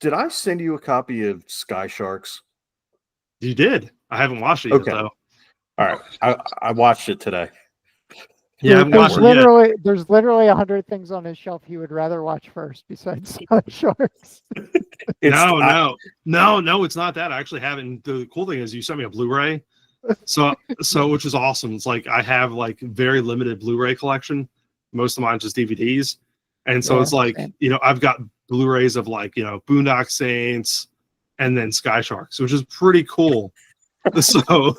did I send you a copy of Sky Sharks? You did. I haven't watched it yet, though. All right. I watched it today. Yeah, there's literally 100 things on his shelf he would rather watch first besides Sky Sharks. No, it's not that. I actually haven't. The cool thing is you sent me a Blu-ray, so which is awesome. It's like I have like very limited Blu-ray collection. Most of mine's just DVDs, and so it's like I've got Blu-rays of like Boondock Saints, and then Sky Sharks, which is pretty cool. So.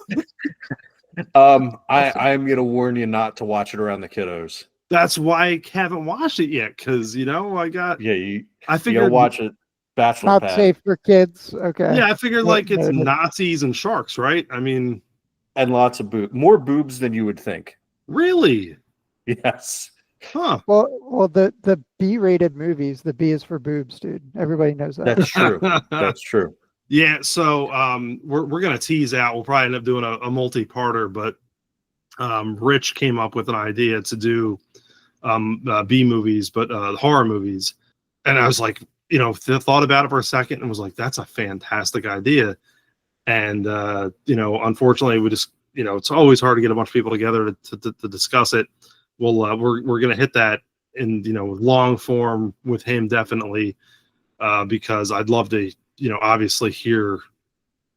I'm gonna warn you not to watch it around the kiddos. That's why I haven't watched it yet, because I got I figured you watch it. Bachelor not pad. Safe for kids. Okay. Yeah, I figured like it's Nazis and sharks, right? I mean, and lots of more boobs than you would think. Really? Yes. Huh. Well, the B-rated movies, the B is for boobs, dude. Everybody knows that. That's true. That's true. Yeah, so we're gonna tease out. We'll probably end up doing a multi-parter, but Rich came up with an idea to do B movies, but horror movies, and I was like, thought about it for a second and was like, that's a fantastic idea. And unfortunately, we just it's always hard to get a bunch of people together to discuss it. We're gonna hit that in long form with him definitely, because I'd love to. Obviously hear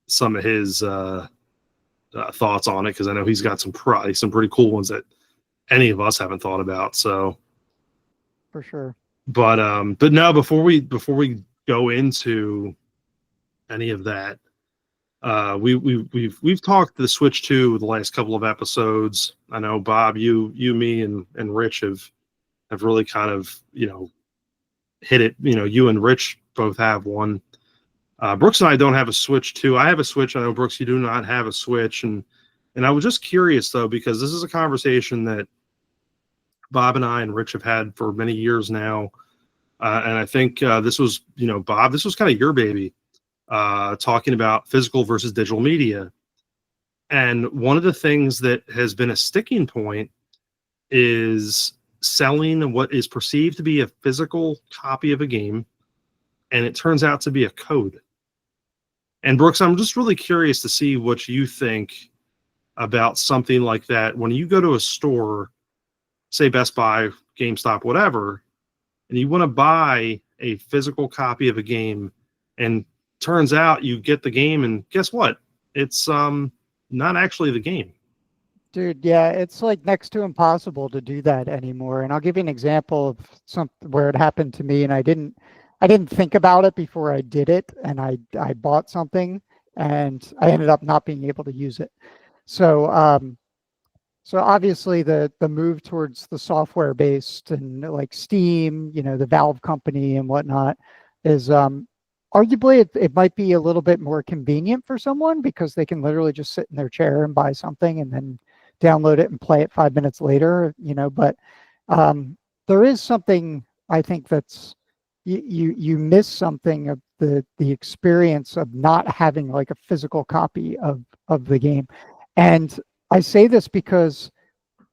some of his thoughts on it, because I know he's got some pretty cool ones that any of us haven't thought about. So, for sure. But no, before we go into any of that, we've talked the Switch 2 the last couple of episodes. I know Bob, you, me, and Rich have really kind of hit it. You and Rich both have one. Brooks and I don't have a Switch 2. I have a Switch. I know, Brooks, you do not have a Switch. And I was just curious, though, because this is a conversation that Bob and I and Rich have had for many years now. And I think this was, Bob, this was kind of your baby, talking about physical versus digital media. And one of the things that has been a sticking point is selling what is perceived to be a physical copy of a game, and it turns out to be a code. And Brooks, I'm just really curious to see what you think about something like that. When you go to a store, say Best Buy, GameStop, whatever, and you want to buy a physical copy of a game, and turns out you get the game, and guess what? It's not actually the game. Dude, yeah, it's like next to impossible to do that anymore. And I'll give you an example of something where it happened to me, and I didn't think about it before I did it, and I bought something and I ended up not being able to use it. So so obviously the move towards the software based and like Steam, the Valve company and whatnot, is arguably it might be a little bit more convenient for someone, because they can literally just sit in their chair and buy something and then download it and play it 5 minutes later, but there is something, I think, that's you miss something of the experience of not having like a physical copy of the game. And I say this because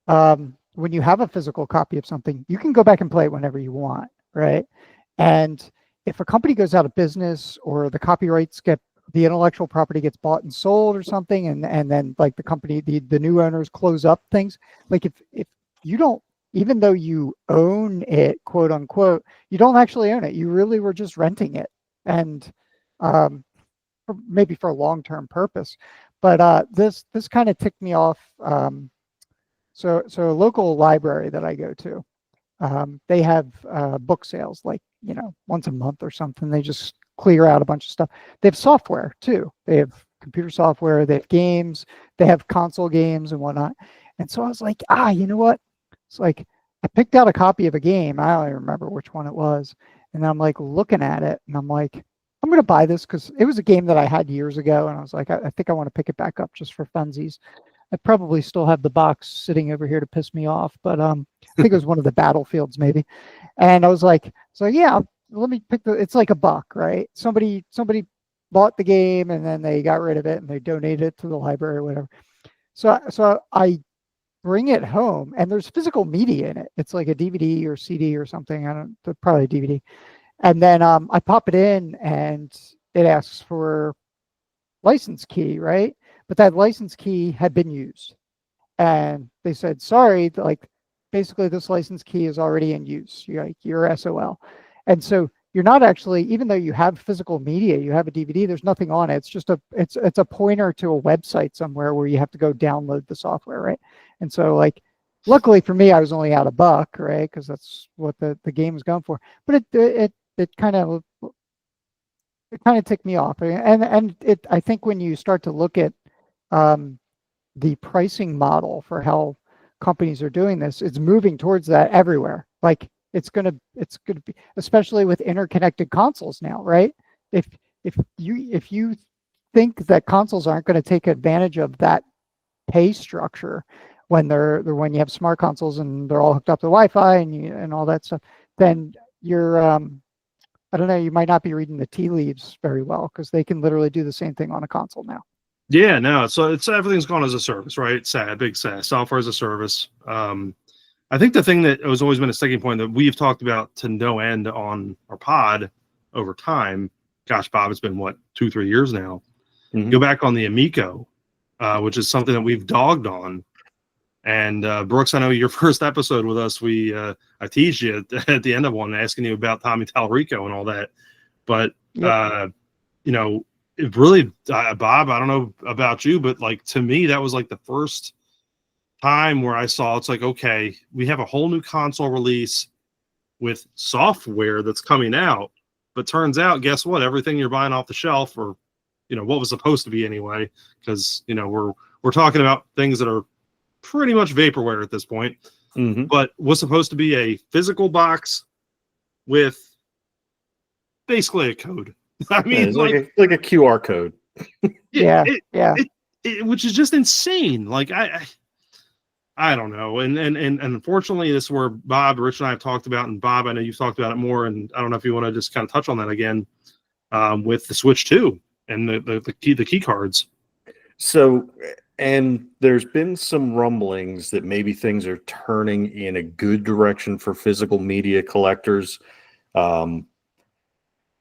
when you have a physical copy of something, you can go back and play it whenever you want, right? And if a company goes out of business, or the intellectual property gets bought and sold or something, and then like the company, the new owners close up things, like if you don't, even though you own it, quote unquote, you don't actually own it. You really were just renting it, and maybe for a long-term purpose. But this kind of ticked me off. So a local library that I go to, they have book sales like once a month or something. They just clear out a bunch of stuff. They have software too. They have computer software. They have games. They have console games and whatnot. And so I was like, you know what? It's like I picked out a copy of a game. I don't even remember which one it was. And I'm like looking at it, and I'm like, I'm going to buy this because it was a game that I had years ago. And I was like, I think I want to pick it back up just for funsies. I probably still have the box sitting over here to piss me off, but I think it was one of the Battlefields maybe. And I was like, so yeah, let me pick it's like $1, right? Somebody bought the game and then they got rid of it and they donated it to the library or whatever. So I bring it home, and there's physical media in it. It's like a DVD or CD or something. Probably a DVD. And then I pop it in and it asks for license key, right? But that license key had been used. And they said, sorry, like basically this license key is already in use. You're SOL. And so you're not actually, even though you have physical media, you have a DVD, there's nothing on it. It's just it's a pointer to a website somewhere where you have to go download the software, right? And so like, luckily for me, I was only out $1, right? Because that's what the game was going for. But it kind of ticked me off. And I think when you start to look at the pricing model for how companies are doing this, it's moving towards that everywhere. Like it's gonna be, especially with interconnected consoles now, right? If you think that consoles aren't going to take advantage of that pay structure when when you have smart consoles and they're all hooked up to Wi-Fi and all that stuff, then you're I don't know, you might not be reading the tea leaves very well, because they can literally do the same thing on a console now. Yeah, no, so it's everything's gone as a service, right? Big SaaS, software as a service. I think the thing that has always been a sticking point that we've talked about to no end on our pod over time, gosh, Bob, it's been what, 2-3 years now. Mm-hmm. Go back on the Amico, which is something that we've dogged on. And Brooks, I know your first episode with us, I teased you at the end of one, asking you about Tommy Tallarico and all that. But Yep. it really, Bob, I don't know about you, but like to me, that was like the first time where I saw it's like, okay, we have a whole new console release with software that's coming out, but turns out, guess what? Everything you're buying off the shelf, or what was supposed to be anyway, because we're talking about things that are pretty much vaporware at this point, but was supposed to be a physical box with basically a code. I mean, it's like a QR code. Yeah. Which is just insane. Like I don't know. And unfortunately, this is where Bob, Rich, and I have talked about, and Bob, I know you've talked about it more, and I don't know if you want to just kind of touch on that again with the Switch 2 and the key cards. So, and there's been some rumblings that maybe things are turning in a good direction for physical media collectors,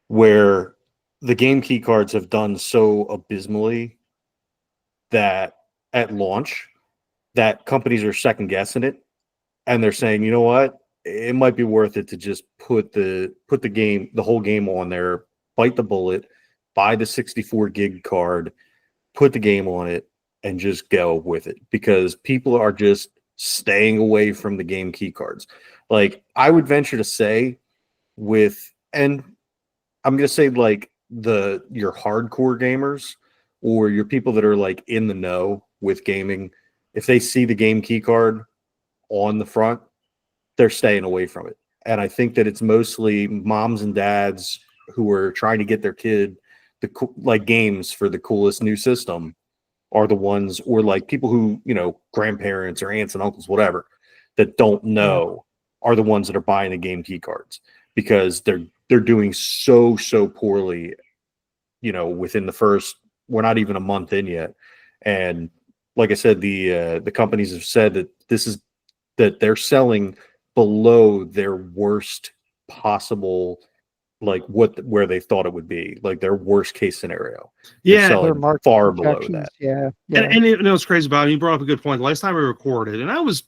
where the game key cards have done so abysmally that at launch, that companies are second guessing it, and they're saying, you know what, it might be worth it to just put the whole game on there, bite the bullet, buy the 64 gig card, put the game on it, and just go with it, because people are just staying away from the game key cards. Like, I would venture to say and I'm going to say like your hardcore gamers, or your people that are like in the know with gaming, if they see the game key card on the front, they're staying away from it. And I think that it's mostly moms and dads who are trying to get their kid games for the coolest new system are the ones, or like people who, grandparents or aunts and uncles, whatever, that don't know, are the ones that are buying the game key cards, because they're doing so poorly, within the first, we're not even a month in yet. And like I said, the companies have said that they're selling below their worst possible, like where they thought it would be, like their worst case scenario. Yeah, they're selling far below that. Yeah. And it was crazy, Bob. You brought up a good point. The last time we recorded, and I was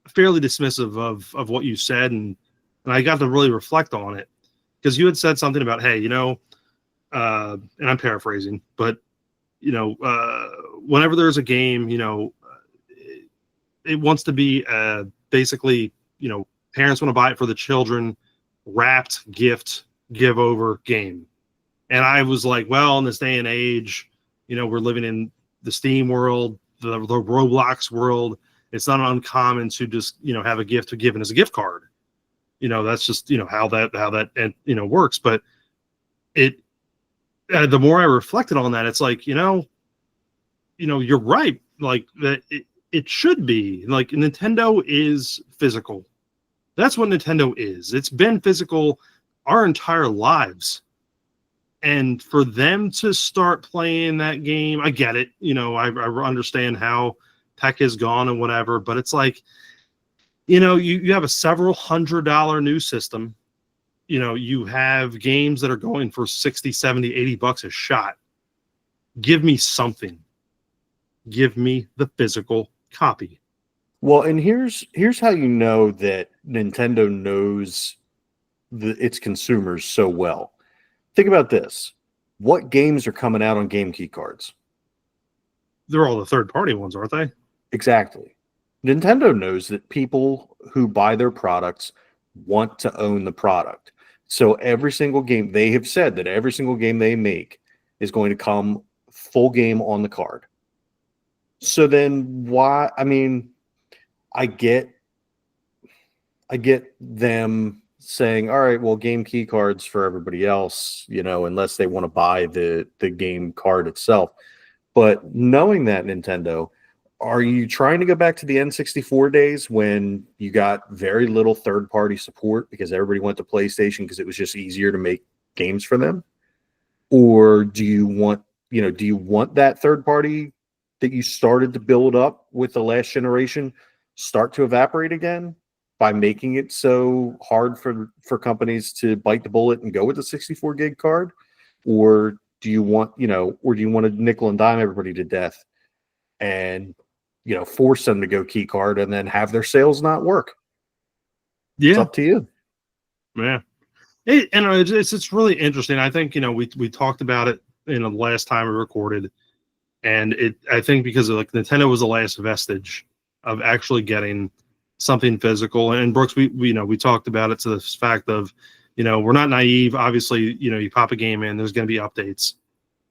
fairly dismissive of what you said, and I got to really reflect on it, because you had said something about, hey, and I'm paraphrasing, but whenever there's a game, it wants to be basically, parents want to buy it for the children, wrapped gift, give over game. And I was like, well, in this day and age, we're living in the Steam world, the Roblox world. It's not uncommon to just, have a gift given as a gift card. That's just, how that works. But the more I reflected on that, it's like, you're right. Like that it should be like Nintendo is physical. That's what Nintendo is. It's been physical our entire lives. And for them to start playing that game, I get it. I understand how tech has gone and whatever, but it's like, you have a several $100 new system you have games that are going for 60, 70, 80 bucks a shot. Give me something. Give me the physical copy. Well, and here's how you know that Nintendo knows its consumers so well. Think about this. What games are coming out on game key cards? They're all the third-party ones, aren't they? Exactly. Nintendo knows that people who buy their products want to own the product. So every single game, they have said that every single game they make is going to come full game on the card. So then why, I mean, I get them saying, all right, well, game key cards for everybody else, unless they want to buy the game card itself. But knowing that, Nintendo, are you trying to go back to the N64 days when you got very little third-party support because everybody went to PlayStation because it was just easier to make games for them? Or do you want that third-party that you started to build up with the last generation start to evaporate again by making it so hard for companies to bite the bullet and go with the 64 gig card? Or do you want to nickel and dime everybody to death and force them to go key card and then have their sales not work? Yeah. It's up to you. Yeah. It's really interesting. I think, we talked about it the last time we recorded, and I think because Nintendo was the last vestige of actually getting something physical. And Brooks, we talked about it to the fact of, we're not naive. Obviously, you pop a game in, there's going to be updates,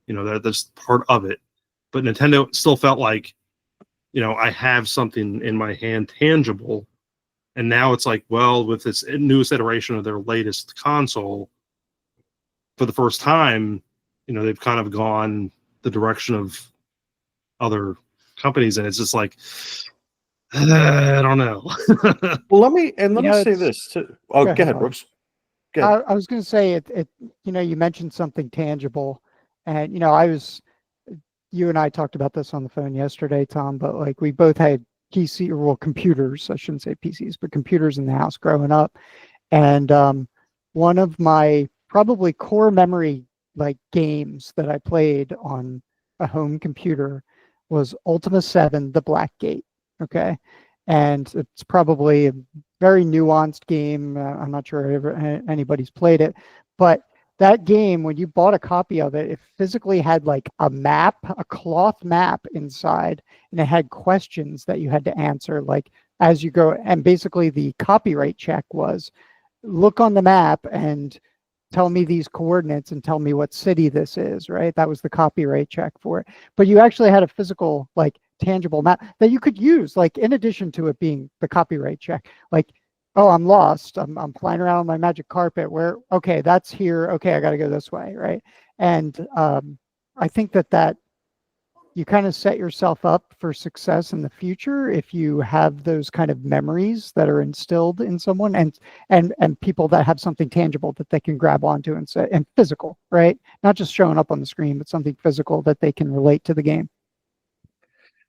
that's part of it. But Nintendo still felt like, I have something in my hand tangible. And now it's like, well, with this newest iteration of their latest console, for the first time, they've kind of gone the direction of other companies. And it's just like, I don't know. Well, let me say this too. Oh, go ahead, Brooks. Go ahead. I was going to say you mentioned something tangible, and you and I talked about this on the phone yesterday, Tom, but we both had computers. I shouldn't say PCs, but computers in the house growing up. And one of my probably core memory games that I played on a home computer was Ultima 7, the Blackgate. Okay. And it's probably a very nuanced game. I'm not sure anybody's played it, but that game, when you bought a copy of it, it physically had a map, a cloth map inside, and it had questions that you had to answer as you go. And basically the copyright check was, look on the map and tell me these coordinates and tell me what city this is, right? That was the copyright check for it. But you actually had a physical, tangible map that you could use, in addition to it being the copyright check. Oh, I'm lost. I'm flying around on my magic carpet. Okay, that's here. Okay, I got to go this way, right? And I think that you kind of set yourself up for success in the future if you have those kind of memories that are instilled in someone, and people that have something tangible that they can grab onto and physical, right? Not just showing up on the screen, but something physical that they can relate to the game.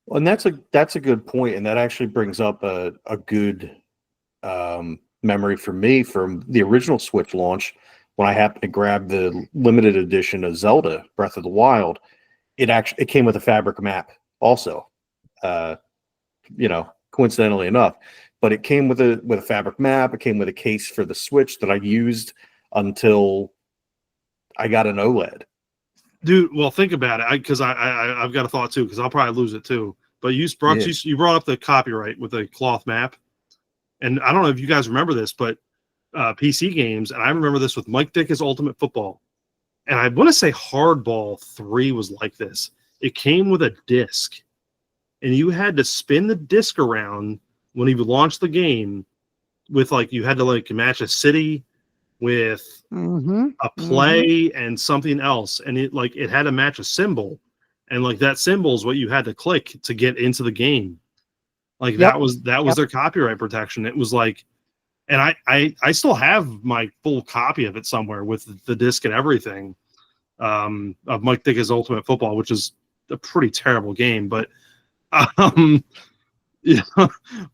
Well, and that's a good point, and that actually brings up a good memory for me from the original Switch launch when I happened to grab the limited edition of Zelda Breath of the Wild. It came with a fabric map also, coincidentally enough, but it came with a fabric map. It came with a case for the Switch that I used until I got an OLED. Dude, well, think about it, because I've got a thought too, because I'll probably lose it too. But you brought up the copyright with a cloth map, and I don't know if you guys remember this, but PC games, and I remember this with Mike Dick's Ultimate Football, and I want to say Hardball 3 was like this. It came with a disc, and you had to spin the disc around when you launched the game with you had to match a city with a play and something else, and it had to match a symbol, and that symbol is what you had to click to get into the game. That was their copyright protection. It was and I still have my full copy of it somewhere with the disc and everything, of Mike Dick's Ultimate Football, which is a pretty terrible game, but Yeah,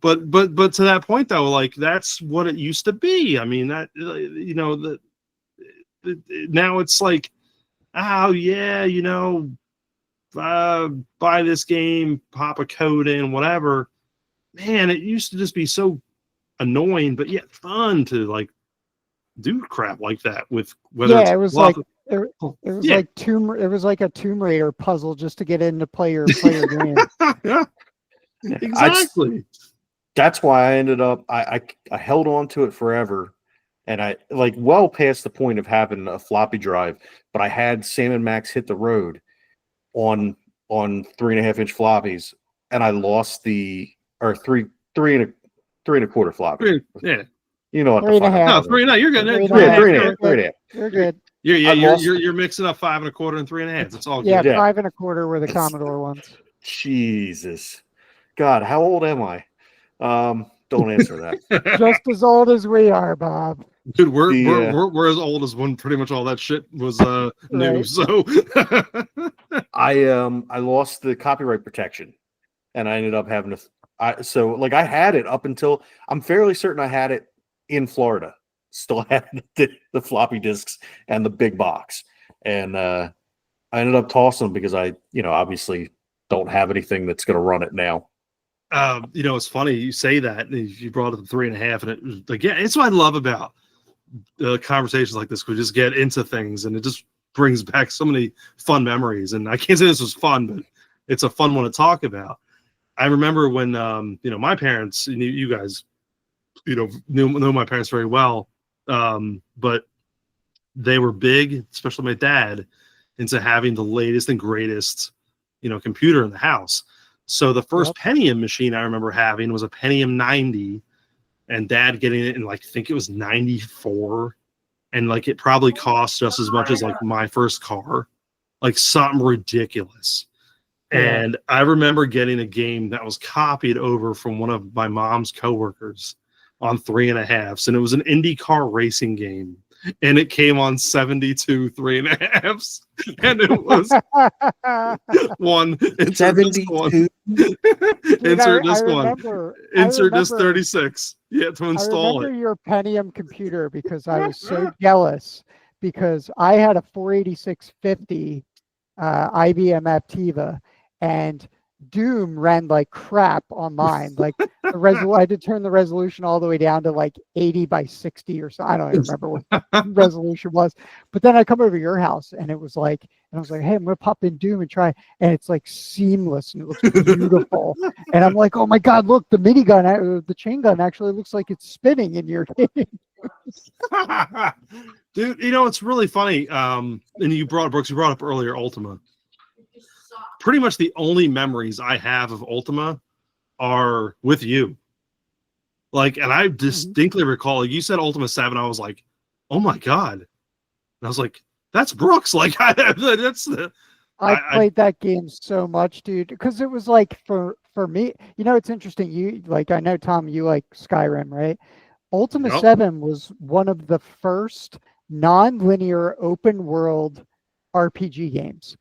but to that point though, like that's what it used to be. I mean, that now it's like, oh yeah, buy this game, pop a code in, whatever. Man, it used to just be so annoying, but yet fun to like do crap like that with whether Yeah, it's it was it was yeah. like it was like a Tomb Raider puzzle just to get in to play your game. Yeah, exactly. That's why I ended up I held on to it forever, and I like well past the point of having a floppy drive, but I had Sam and Max Hit the Road on 3.5-inch floppies, and I lost three and a quarter floppy. Yeah, you know what Three the and a fuck half. no, three. No, you're good. Three and a Three and a half. half. Three and a You're half. Three and a half. You're good. You're mixing up 5 1/4 and 3 1/2. It's all Yeah, good. 5 1/4 were the Commodore ones. Jesus, God, how old am I? Don't answer that. Just as old as we are, Bob. Dude, we're as old as when pretty much all that shit was new. Right. So I lost the copyright protection, and I ended up having to. I had it up until I'm fairly certain I had it in Florida. Still had the floppy disks and the big box, and I ended up tossing them because I obviously don't have anything that's going to run it now. it's funny you say that. You brought up the 3 1/2, and it was like, yeah, it's what I love about conversations like this. We just get into things, and it just brings back so many fun memories. And I can't say this was fun, but it's a fun one to talk about. I remember when my parents, you guys, know my parents very well, but they were big, especially my dad, into having the latest and greatest, computer in the house. So the first Pentium machine I remember having was a Pentium 90, and Dad getting it in I think it was 94, and it probably cost just as much as my first car, something ridiculous. Yeah. And I remember getting a game that was copied over from one of my mom's coworkers on 3 1/2s, and it was an IndyCar racing game, and it came on 72 3 1/2s, and it was one insert this one, insert this one, insert this 36, to install I remember it. your Pentium computer because I was so jealous because I had a 48650 IBM Aptiva, and Doom ran like crap on mine. I had to turn the resolution all the way down to 80 by 60 or so. I don't even remember what the resolution was. But then I come over to your house, and it was and I was like, hey, I'm gonna pop in Doom and try, and it's seamless and it looks beautiful. And I'm like, oh my god, look, the minigun, the chain gun actually looks like it's spinning in your game. Dude, it's really funny. And you brought up earlier Ultima. Pretty much the only memories I have of Ultima are with you. And I distinctly recall, you said Ultima 7, I was like, oh my god. And I was like, that's Brooks. I played that game so much, dude, because it was for me, it's interesting. You I know, Tom, you like Skyrim, right? Ultima 7 was one of the first non-linear open world RPG games.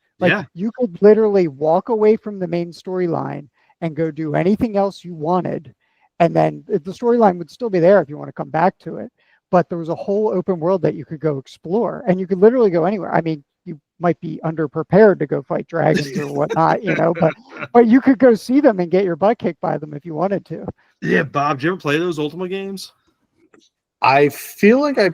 You could literally walk away from the main storyline and go do anything else you wanted, and then the storyline would still be there if you want to come back to it. But there was a whole open world that you could go explore, and you could literally go anywhere. I mean, you might be underprepared to go fight dragons or whatnot, but you could go see them and get your butt kicked by them if you wanted to. Yeah, Bob, did you ever play those Ultima games? I feel like I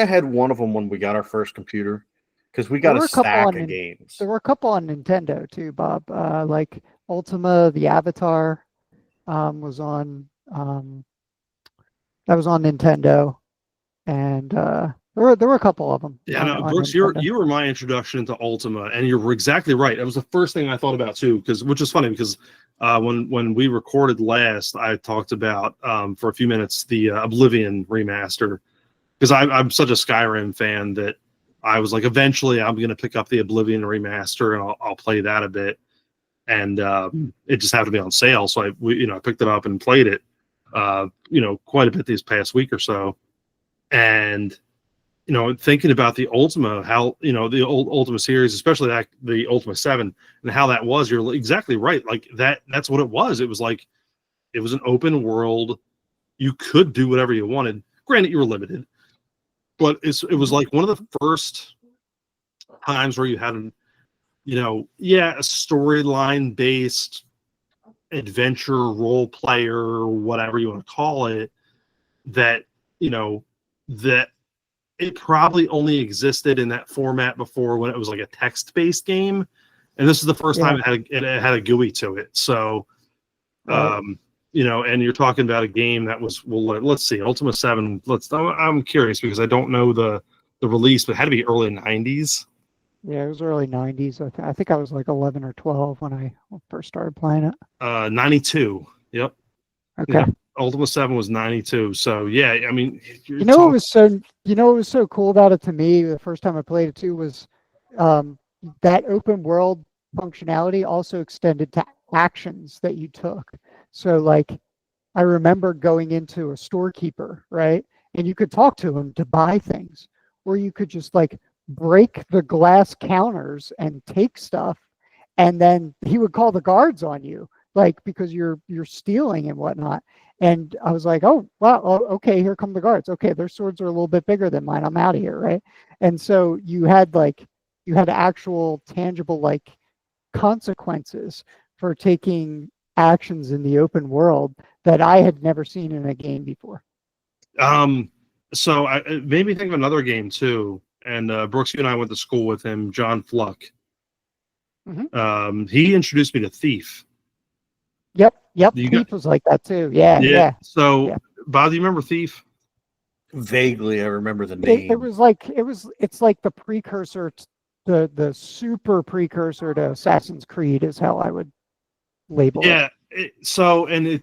had one of them when we got our first computer, because we got a stack of games. There were a couple on Nintendo too, Bob. Ultima, the Avatar, was on that was on Nintendo, and there were a couple of them. Yeah, no, Brooks, you were my introduction to Ultima, and you were exactly right. It was the first thing I thought about too, which is funny because when we recorded last, I talked about for a few minutes the Oblivion remaster, because I'm such a Skyrim fan that I was like, eventually I'm going to pick up the Oblivion remaster and I'll play that a bit, and it just happened to be on sale, so I picked it up and played it quite a bit these past week or so. And thinking about the Ultima, how, the old Ultima series, especially the Ultima 7 and how that was, you're exactly right. Like that's what it was. It was like, it was an open world. You could do whatever you wanted. Granted, you were limited, but it was like one of the first times where you had a storyline based adventure role player, whatever you want to call it, that, that it probably only existed in that format before, when it was like a text-based game, and this is the first time it had a GUI to it. So, Right. and you're talking about a game that was, well, let's see, Ultima 7. I'm curious because I don't know the release, but it had to be early 90s. Yeah, it was early 90s. I think I was like 11 or 12 when I first started playing it. 92. Yep. Okay. Yep. Ultima 7 was 92. So yeah, I mean, what was so cool about it to me the first time I played it too was that open world functionality also extended to actions that you took. So like I remember going into a storekeeper, right? And you could talk to him to buy things, or you could just like break the glass counters and take stuff, and then he would call the guards on you, like because you're stealing and whatnot. And I was like, oh, wow, okay, here come the guards. Okay, their swords are a little bit bigger than mine. I'm out of here, right? And so you had actual tangible like consequences for taking actions in the open world that I had never seen in a game before. So it made me think of another game too. And Brooks, you and I went to school with him, John Fluck. Mm-hmm. He introduced me to Thief. Yep. Thief was like that too. Yeah. So, Bob, do you remember Thief? Vaguely, I remember the name. It's like the precursor, the super precursor to Assassin's Creed is how I would label it. Yeah.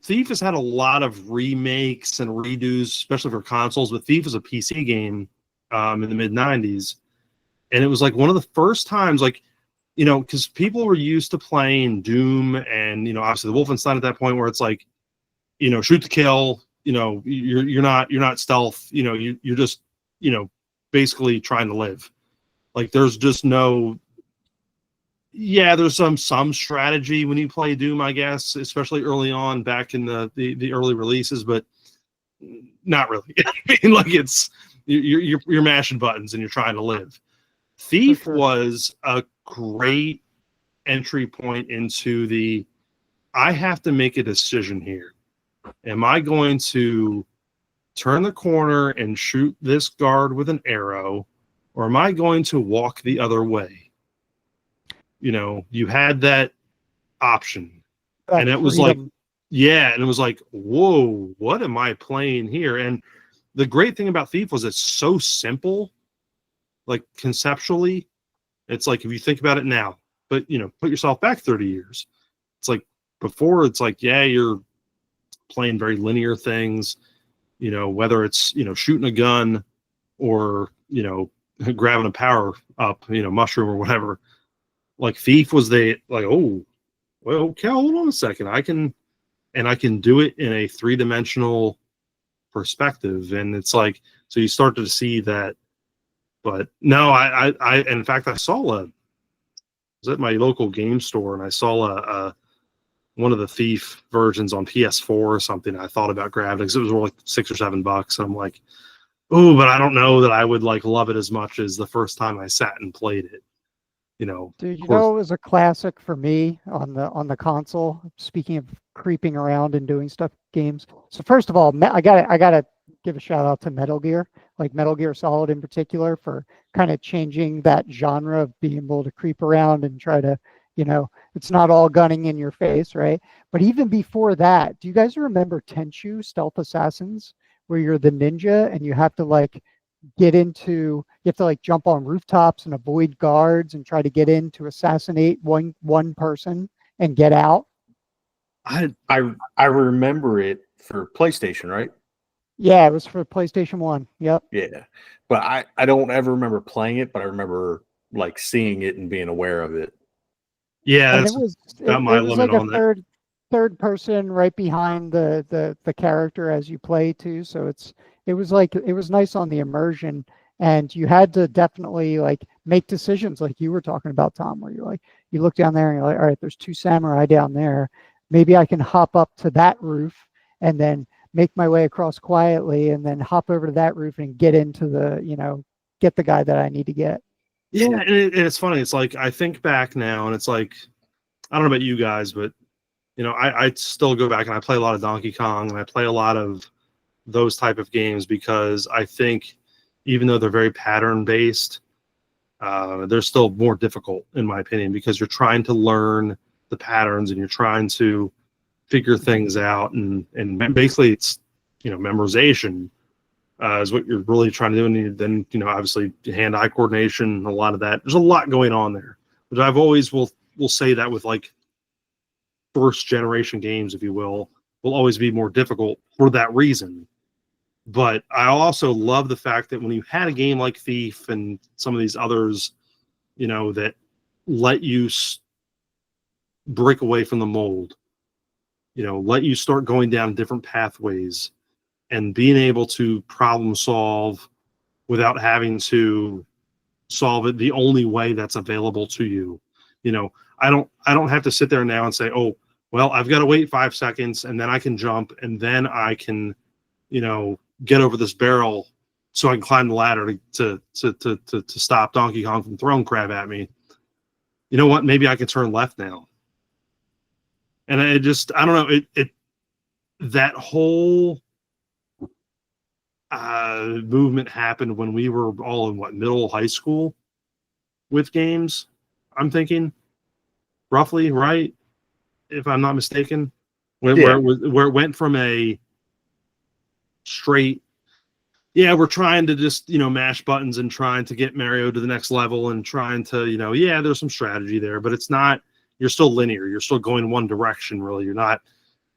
Thief has had a lot of remakes and redos, especially for consoles. But Thief is a PC game in the mid '90s, and it was like one of the first times, like, because people were used to playing Doom and, obviously the Wolfenstein at that point, where it's like, shoot to kill, you're not stealth, you're just, basically trying to live. Like there's just no, there's some strategy when you play Doom, I guess, especially early on back in the early releases, but not really. I mean, like it's, you're mashing buttons and you're trying to live. Thief was a great entry point into I have to make a decision here. Am I going to turn the corner and shoot this guard with an arrow, or am I going to walk the other way? You had that option. And it was like, and it was like, whoa, what am I playing here? And the great thing about Thief was it's so simple. Like conceptually, it's like if you think about it now, but put yourself back 30 years. It's like before, it's like, you're playing very linear things, whether it's shooting a gun or grabbing a power up, mushroom or whatever. Like Thief was oh, well, okay, hold on a second. I can do it in a 3-dimensional perspective. And it's like, so you start to see that. But no, I in fact, I saw was at my local game store, and I saw one of the Thief versions on PS4 or something. I thought about grabbing it because it was like $6 or $7, and I'm like, oh, but I don't know that I would like love it as much as the first time I sat and played it. Dude, it was a classic for me on the console. Speaking of creeping around and doing stuff games. So first of all, I gotta give a shout out to Metal Gear, like Metal Gear Solid in particular, for kind of changing that genre of being able to creep around and try to, it's not all gunning in your face, right? But even before that, do you guys remember Tenchu, Stealth Assassins, where you're the ninja and you have to like jump on rooftops and avoid guards and try to get in to assassinate one person and get out? I remember it for PlayStation, right? Yeah, it was for PlayStation 1. Yep. Yeah. But I don't ever remember playing it, but I remember like seeing it and being aware of it. Yeah, and that's it was like a third person right behind the character as you play too. So it was nice on the immersion. And you had to definitely like make decisions like you were talking about, Tom, where you're like, you look down there and you're like, all right, there's 2 samurai down there. Maybe I can hop up to that roof and then make my way across quietly and then hop over to that roof and get into the, get the guy that I need to get. Yeah, and it's funny. It's like I think back now, and it's like I don't know about you guys, but I still go back and I play a lot of Donkey Kong and I play a lot of those type of games because I think even though they're very pattern based, they're still more difficult in my opinion because you're trying to learn the patterns and you're trying to figure things out and basically it's memorization is what you're really trying to do, and then obviously hand-eye coordination, a lot of that. There's a lot going on there, but I've always will say that with like first generation games, if you will always be more difficult for that reason. But I also love the fact that when you had a game like Thief and some of these others, that let you break away from the mold, let you start going down different pathways and being able to problem solve without having to solve it the only way that's available to you. I don't have to sit there now and say, oh, well, I've got to wait 5 seconds and then I can jump and then I can, get over this barrel so I can climb the ladder to stop Donkey Kong from throwing crab at me. You know what? Maybe I can turn left now. And I don't know. That whole movement happened when we were all in middle high school with games. I'm thinking roughly, right? If I'm not mistaken, where it went from a straight, we're trying to just mash buttons and trying to get Mario to the next level and trying to there's some strategy there, but it's not. You're still linear. You're still going one direction. Really, you're not.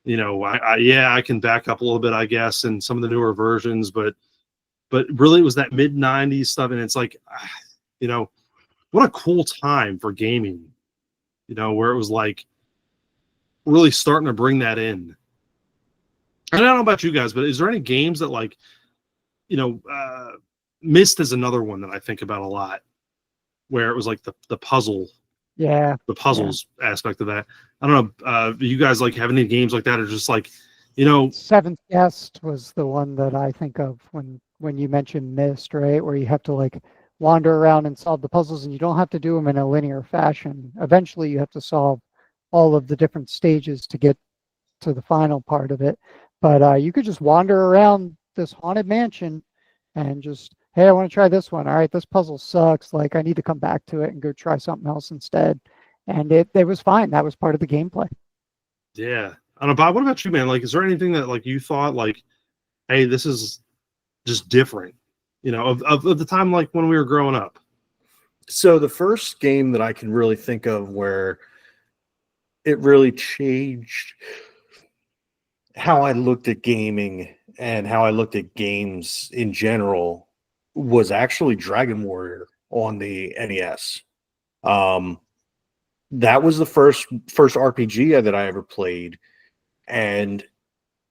I can back up a little bit, I guess, in some of the newer versions, but really it was that mid '90s stuff, and it's like, what a cool time for gaming, where it was like really starting to bring that in. I don't know about you guys, but is there any games that like, Myst is another one that I think about a lot, where it was like the puzzle. Yeah. The puzzles aspect of that. I don't know. You guys like have any games like that, or just like, Seventh Guest was the one that I think of when you mentioned Myst, right? Where you have to like wander around and solve the puzzles, and you don't have to do them in a linear fashion. Eventually, you have to solve all of the different stages to get to the final part of it. But you could just wander around this haunted mansion and just, hey, I want to try this one. All right, this puzzle sucks. Like, I need to come back to it and go try something else instead. And it was fine. That was part of the gameplay. Yeah. I don't know, Bob, what about you, man? Like, is there anything that like you thought like, hey, this is just different, of the time like when we were growing up? So the first game that I can really think of where it really changed how I looked at gaming and how I looked at games in general was actually Dragon Warrior on the NES. That was the first RPG that I ever played, and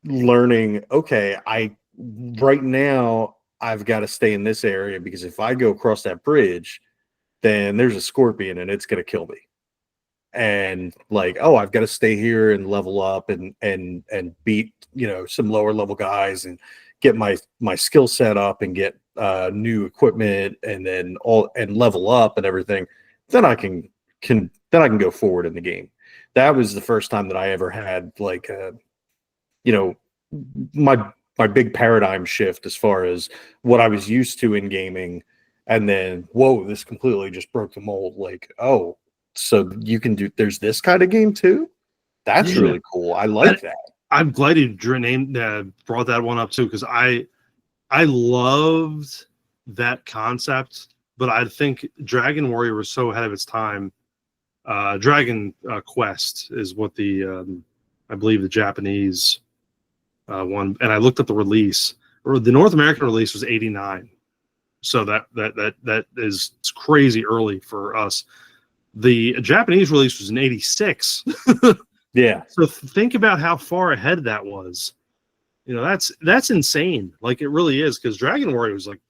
learning, okay, right now I've got to stay in this area because if I go across that bridge, then there's a scorpion and it's going to kill me. And like, oh, I've got to stay here and level up and beat some lower level guys and get my skill set up and get new equipment and then level up and everything. Then I can go forward in the game. That was the first time that I ever had like my big paradigm shift as far as what I was used to in gaming, and then whoa, this completely just broke the mold. Like, oh, so you can do, there's this kind of game too? That's really cool. I like that. I'm glad you brought that one up too, because I loved that concept, but I think Dragon Warrior was so ahead of its time. Dragon Quest is what I believe the Japanese one, and I looked at the release, or the North American release was '89, so that is crazy early for us. The Japanese release was in '86. Yeah. So think about how far ahead that was. That's insane. Like, it really is, because Dragon Warrior was like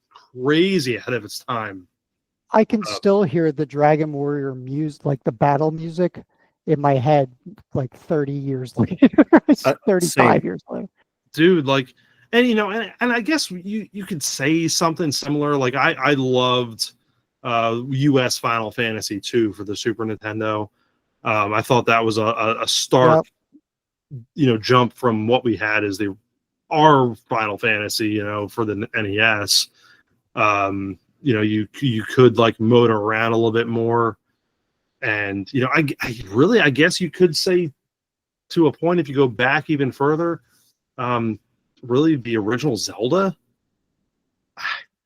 crazy ahead of its time. I can still hear the Dragon Warrior music, like the battle music, in my head, like 30 years later, 35 same. years later. Dude, like, and and I guess you could say something similar. Like I loved US Final Fantasy 2 for the Super Nintendo. I thought that was a stark jump from what we had as our Final Fantasy, for the NES. You could like motor around a little bit more, and I guess you could say, to a point, if you go back even further, really the original Zelda.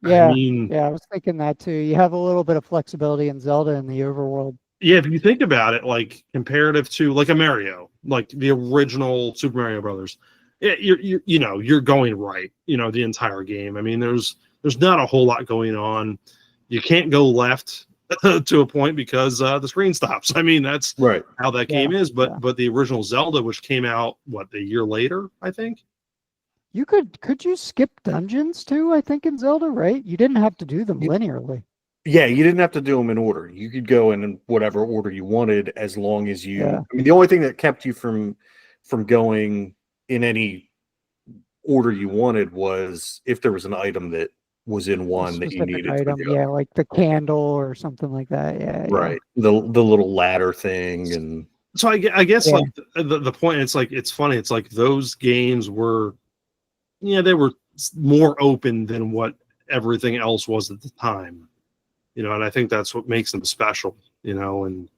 Yeah, I mean, I was thinking that too. You have a little bit of flexibility in Zelda in the overworld. yeah, if you think about it, like comparative to like a Mario, like the original Super Mario Brothers, you're going right, the entire game. I mean, there's not a whole lot going on. You can't go left to a point because the screen stops. I mean, that's Right. how that game is. But the original Zelda, which came out a year later, I think. You could you skip dungeons too? I think in Zelda, right? You didn't have to do them linearly. Yeah, you didn't have to do them in order. You could go in whatever order you wanted, as long as you. Yeah. I mean, the only thing that kept you from going in any order you wanted was if there was an item that was in one that you needed item, to go. yeah, like the candle or something like that. Yeah, right. The little ladder thing, and so I guess like the point. It's like, it's funny. It's like those games were, they were more open than what everything else was at the time. And I think that's what makes them special, and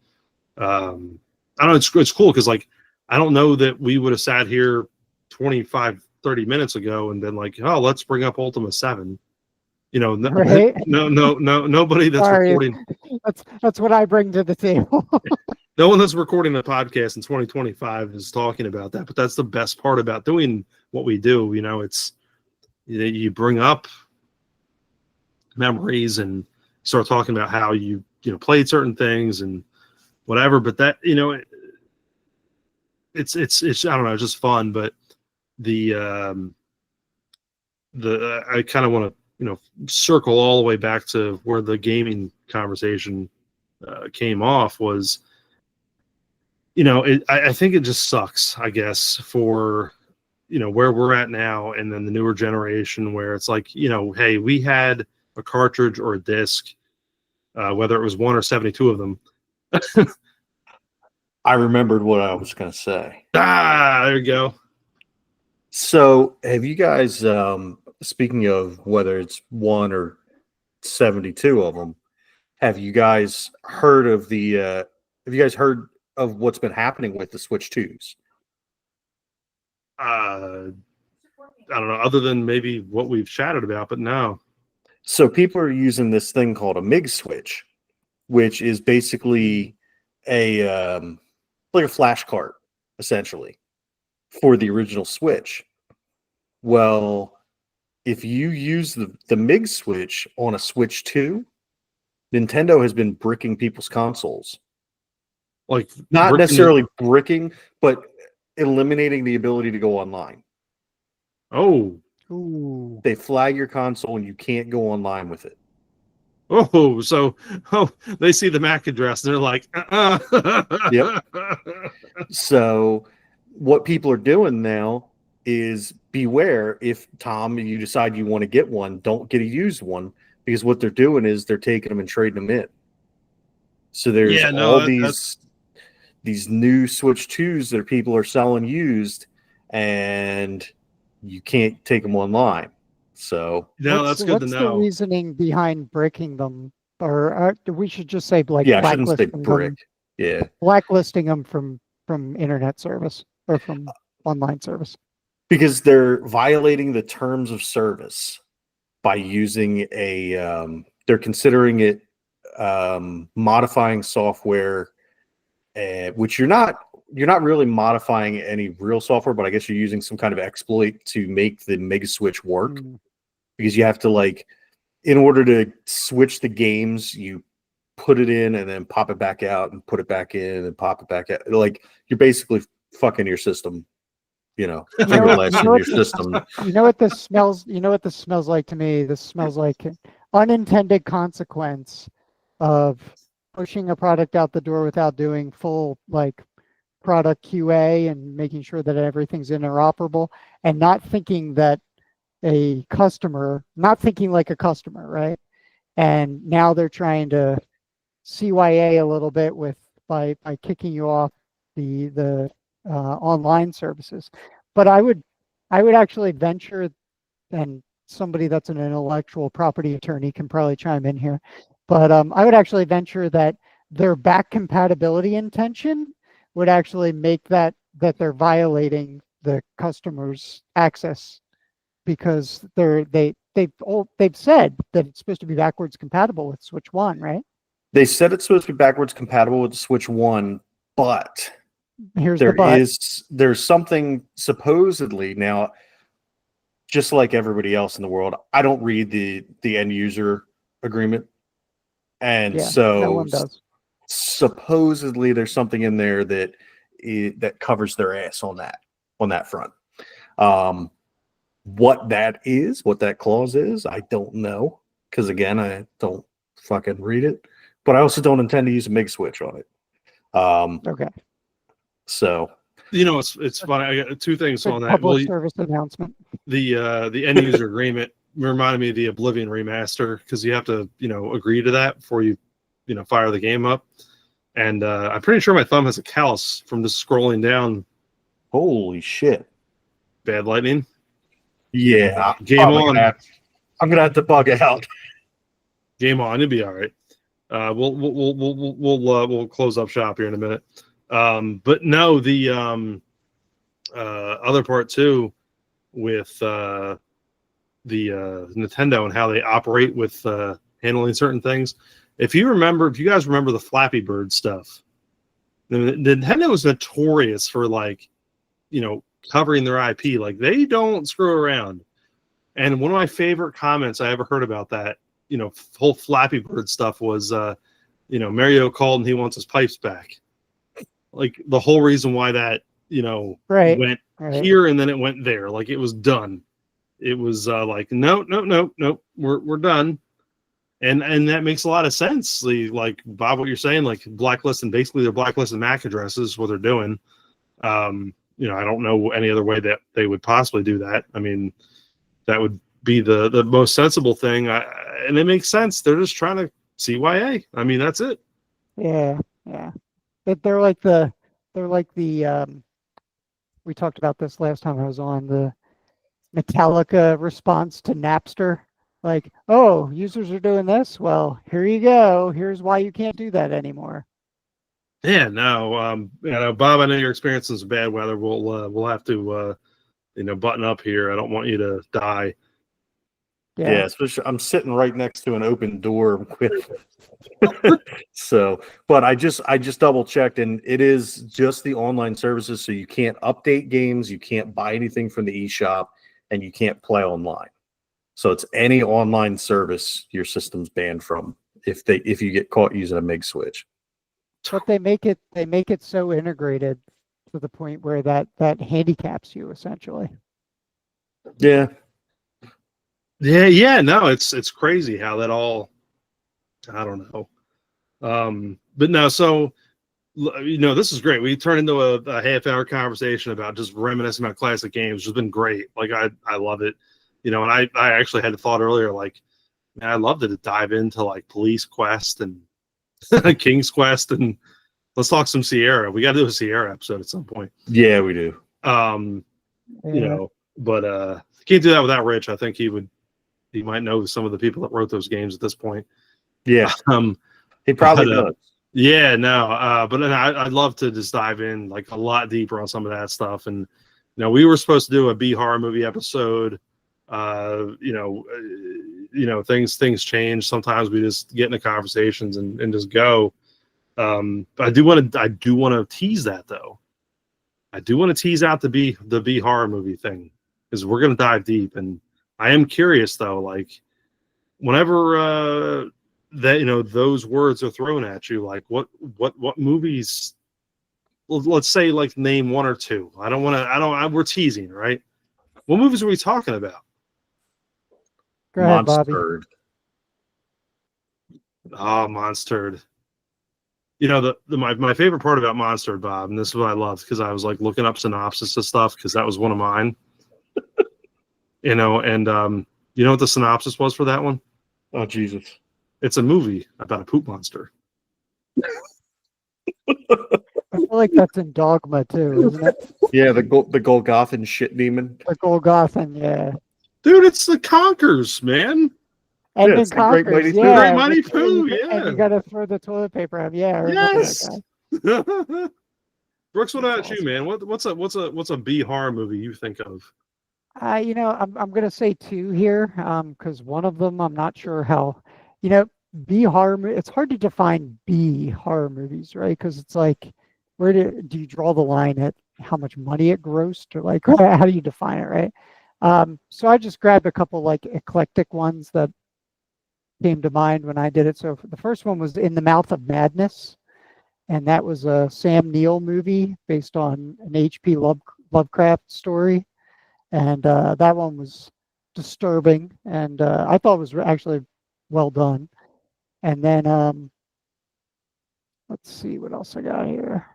I don't know, it's cool because, like, I don't know that we would have sat here 25, 30 minutes ago and been like, oh, let's bring up Ultima 7. Right? Nobody that's recording. That's what I bring to the table. No one that's recording a podcast in 2025 is talking about that, but that's the best part about doing what we do. It's, you bring up memories and start talking about how you played certain things and whatever, but that it's I don't know, just fun. But the I kind of want to circle all the way back to where the gaming conversation came off was, I think it just sucks, I guess, for where we're at now, and then the newer generation where it's like, hey, we had a cartridge or a disc, whether it was one or 72 of them. I remembered what I was going to say. There you go. So have you guys, speaking of whether it's one or 72 of them, have you guys heard of what's been happening with the Switch 2s? I don't know, other than maybe what we've chatted about, but no. So people are using this thing called a MIG Switch, which is basically like a flash cart, essentially, for the original Switch. Well, if you use the MIG Switch on a Switch 2, Nintendo has been bricking people's consoles. Like, not necessarily bricking, but eliminating the ability to go online. Oh. Ooh. They flag your console and you can't go online with it. Oh, so they see the MAC address and they're like, Yep. So what people are doing now is beware. If, Tom, you decide you want to get one, don't get a used one, because what they're doing is they're taking them and trading them in. So there's these new Switch 2s that people are selling used, and you can't take them online. So that's good to know. What's the reasoning behind breaking them? Or we should just say, like, I shouldn't say brick. Yeah, blacklisting them from internet service or from online service, because they're violating the terms of service by using they're considering it modifying software, which you're not really modifying any real software, but I guess you're using some kind of exploit to make the MIG Switch work. Because you have to, like, in order to switch the games, you put it in and then pop it back out and put it back in and pop it back out. Like, you're basically fucking your system, finger blasting your system. You know what this smells like to me? This smells like unintended consequence of pushing a product out the door without doing full like product QA and making sure that everything's interoperable, and not thinking like a customer, right? And now they're trying to CYA a little bit by kicking you off the online services. But I would actually venture, and somebody that's an intellectual property attorney can probably chime in here, but I would actually venture that their back compatibility intention would actually make that they're violating the customer's access, because they've said that it's supposed to be backwards compatible with Switch 1, right? They said it's supposed to be backwards compatible with Switch 1, but there's something supposedly now, just like everybody else in the world, I don't read the end user agreement. And no one does. Supposedly there's something in there that covers their ass on that front. What that clause is, I don't know, because again, I don't fucking read it, but I also don't intend to use a MIG switch on it. Okay. So it's funny. I got two things on that. Public service announcement. The end user agreement reminded me of the Oblivion remaster, because you have to agree to that before you fire the game up. And I'm pretty sure my thumb has a callus from just scrolling down. Holy shit! Bad lightning. Yeah, game on. I'm gonna have to bug out. Game on. It'll be all right. We'll close up shop here in a minute. But no, the other part too, with the Nintendo and how they operate with handling certain things. If you guys remember the Flappy Bird stuff, Nintendo was notorious for covering their IP. Like, they don't screw around. And one of my favorite comments I ever heard about that, whole Flappy Bird stuff was, Mario called and he wants his pipes back. Like, the whole reason why that, went here and then it went there. Like, it was done. It was no, we're done. And that makes a lot of sense. Like, Bob, what you're saying, like, blacklisting, basically they're blacklisting MAC addresses, what they're doing. I don't know any other way that they would possibly do that. I mean, that would be the most sensible thing. And it makes sense. They're just trying to CYA. I mean, that's it. Yeah. But they're like the we talked about this last time I was on, the Metallica response to Napster. Like, oh, users are doing this. Well, here you go. Here's why you can't do that anymore. Yeah, no, Bob, I know you're experiencing some bad weather. We'll have to, button up here. I don't want you to die. Yeah, especially I'm sitting right next to an open door with. So, but I just double checked, and it is just the online services. So you can't update games, you can't buy anything from the eShop, and you can't play online. So it's any online service your system's banned from if you get caught using a MIG switch. But they make it so integrated to the point where that handicaps you essentially. Yeah. No, it's crazy how that all. I don't know. But no, so this is great. We turned into a half-hour conversation about just reminiscing about classic games, which has been great. Like, I love it. And I actually had a thought earlier, like, man, I'd love to dive into like Police Quest and King's Quest, and let's talk some Sierra. We got to do a Sierra episode at some point. Yeah, we do. But can't do that without Rich. I think he might know some of the people that wrote those games at this point. Yeah. He probably does. Yeah, no. But I'd love to just dive in like a lot deeper on some of that stuff. And we were supposed to do a B horror movie episode. Things change. Sometimes we just get into conversations and just go. But I do want to tease that, though. I do want to tease out the B horror movie thing, because we're going to dive deep. And I am curious, though, like, whenever those words are thrown at you, like what movies, let's say, like, name one or two. We're teasing, right? What movies are we talking about? Go ahead, Bobby. Monster. Oh, Monstered. You know, my favorite part about Monstered, Bob, and this is what I loved because I was like looking up synopsis of stuff because that was one of mine. You know, and you know what the synopsis was for that one? Oh Jesus! It's a movie about a poop monster. I feel like that's in Dogma too, isn't it? Yeah, the Golgothan shit demon. The Golgothan, yeah. Dude, it's the Conkers, man. And Yeah, then it's the Great Conquers, Mighty Pooh. The Great yeah. Mighty Pooh, And you yeah. got to throw the toilet paper at him. Yeah, I remember that Yes. guy. Brooks, what That's about you, awesome. man? What's a B horror movie you think of? I'm gonna say two here, because one of them I'm not sure how, you know, B horror. It's hard to define B horror movies, right? Because it's like, where do you draw the line at how much money it grossed, or like how do you define it, right? So I just grabbed a couple like eclectic ones that came to mind when I did it. So the first one was In the Mouth of Madness, and that was a Sam Neill movie based on an H.P. Lovecraft story. And that one was disturbing, and I thought it was actually well done. And then let's see what else I got here.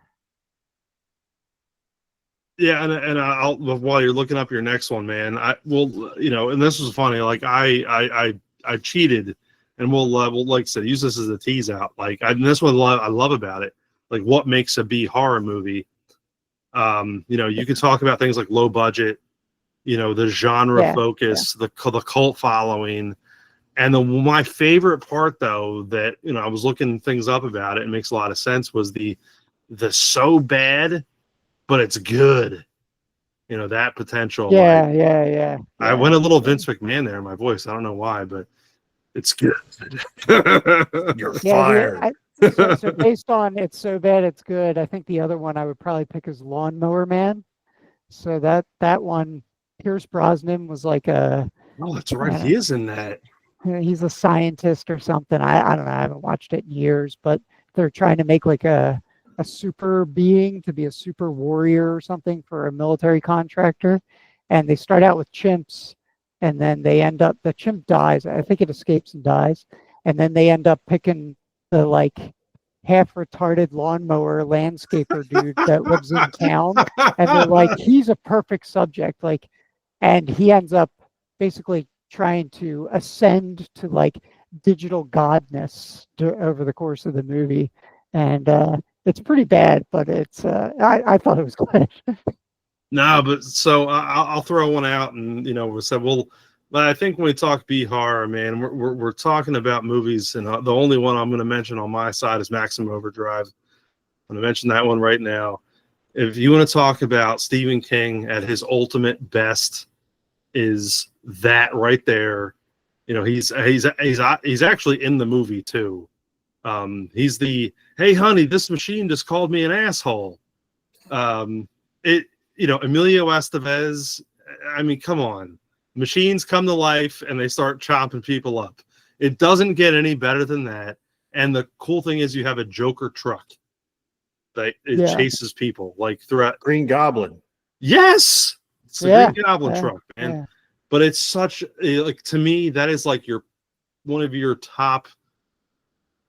Yeah, and I'll while you're looking up your next one, man. You know, and this was funny. Like I cheated, and we'll like I said, use this as a tease out. Like and this one I love about it. Like what makes a B horror movie. You know, you can talk about things like low budget, you know, the genre Yeah, focus, the cult following, and my favorite part though that you know I was looking things up about it and makes a lot of sense was the so bad, but it's good. You know that potential. Like yeah. I went a little Vince McMahon there in my voice. I don't know why, but it's good. You're Yeah, fired. so based on It's So Bad It's Good, I think the other one I would probably pick is Lawnmower Man. So that one, Pierce Brosnan was like Oh, that's right. He is in that. he's a scientist or something. I don't know. I haven't watched it in years, but they're trying to make like a super being to be a super warrior or something for a military contractor. And they start out with chimps, and then they end up, the chimp dies. I think it escapes and dies. And then they end up picking the like half retarded lawnmower landscaper dude that lives in town. And they're like, he's a perfect subject. Like, and he ends up basically trying to ascend to like digital godness over the course of the movie. And it's pretty bad, but it's I thought it was good. No, but so I'll throw one out, and you know, we said but I think when we talk B horror, man, we're talking about movies, and the only one I'm going to mention on my side is Maximum Overdrive. I'm going to mention that one right now. If you want to talk about Stephen King at his ultimate best, is that right there? You know, he's actually in the movie too. He's the hey honey, this machine just called me an asshole. It you know, Emilio Estevez. I mean, come on. Machines come to life and they start chopping people up. It doesn't get any better than that. And the cool thing is you have a Joker truck that it chases people like throughout. Green Goblin. Yes, it's the Green Goblin truck, man. Yeah. But it's such like to me that is like one of your top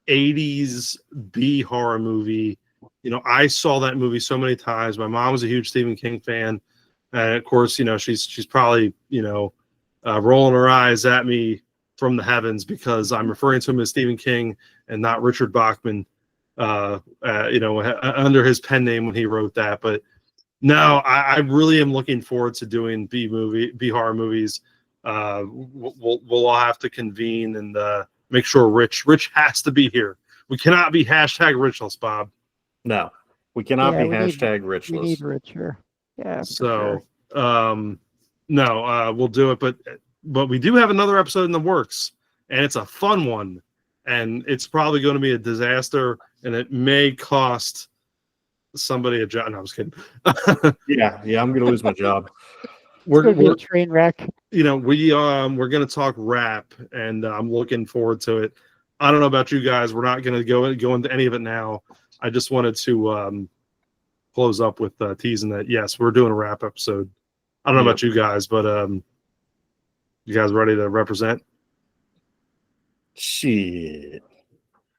80s B horror movie. You know, I saw that movie so many times. My mom was a huge Stephen King fan. And of course, you know, she's probably, you know, rolling her eyes at me from the heavens because I'm referring to him as Stephen King and not Richard Bachman, you know, under his pen name when he wrote that. But no, I really am looking forward to doing B horror movies. We'll all have to convene and make sure Rich has to be here. We cannot be hashtag Richless, Bob. No, we cannot be hashtag Richless. We need Rich here. Yeah. So, no, we'll do it. But we do have another episode in the works, and it's a fun one, and it's probably going to be a disaster, and it may cost somebody a job. No, I was kidding. yeah, I'm going to lose my job. We're a train wreck. You know, we're going to talk rap, and I'm looking forward to it. I don't know about you guys. We're not going to go into any of it now. I just wanted to close up with teasing that yes, we're doing a rap episode. I don't know about you guys, but you guys ready to represent? Shit.